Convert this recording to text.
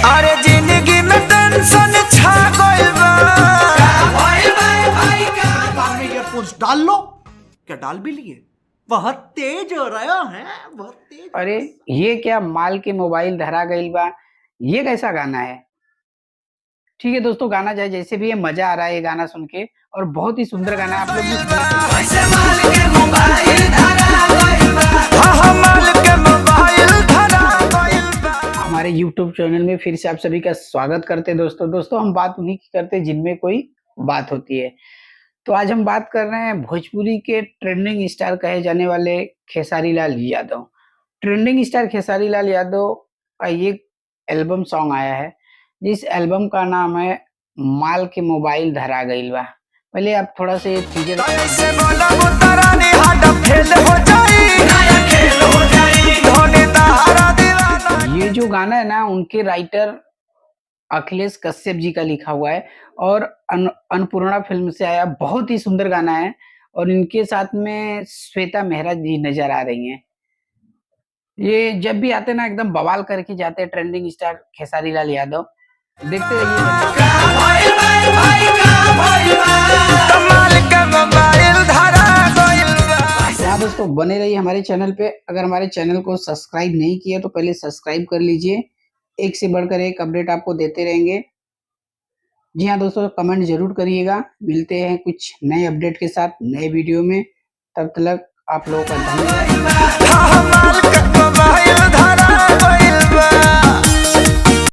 अरे जिंदगी में टेंशन छा गइल बा। कान में ईयरफोन्स डाल लो। क्या डाल भी लिए? बहुत तेज हो रहा है, बहुत तेज। अरे ये क्या माल के मोबाइल धरा गइल बा, ये कैसा गाना है। ठीक है दोस्तों, गाना चाहे जैसे भी है, मजा आ रहा है ये गाना सुन के और बहुत ही सुंदर गाना है। आप लोग भी सुनिए। हमारे YouTube चैनल में फिर से आप सभी का स्वागत करते हैं दोस्तों हम बात उन्हीं की करते हैं जिनमें कोई बात होती है। तो आज हम बात कर रहे हैं भोजपुरी के ट्रेंडिंग स्टार कहे जाने वाले खेसारी लाल यादव। ट्रेंडिंग स्टार खेसारी लाल यादव का ये एल्बम सॉन्ग आया है, जिस एल्बम का नाम है माल के मोबाइल धरा गइल बा। पहले आप थोड़ा सा ये चीजें ये जो गाना है ना, उनके राइटर अखिलेश कश्यप जी का लिखा हुआ है और अन्नपूर्णा फिल्म से आया। बहुत ही सुंदर गाना है और इनके साथ में श्वेता मेहरा जी नजर आ रही हैं। ये जब भी आते ना एकदम बवाल करके जाते हैं ट्रेंडिंग स्टार खेसारी लाल यादव। देखते रहिए। हाँ दोस्तों, बने रहिए हमारे चैनल पे। अगर हमारे चैनल को सब्सक्राइब नहीं किया तो पहले सब्सक्राइब कर लीजिए। एक से बढ़कर एक अपडेट आपको देते रहेंगे। जी हाँ दोस्तों, कमेंट जरूर करिएगा। मिलते हैं कुछ नए अपडेट के साथ नए वीडियो में। तब तक आप लोगों का धन्यवाद।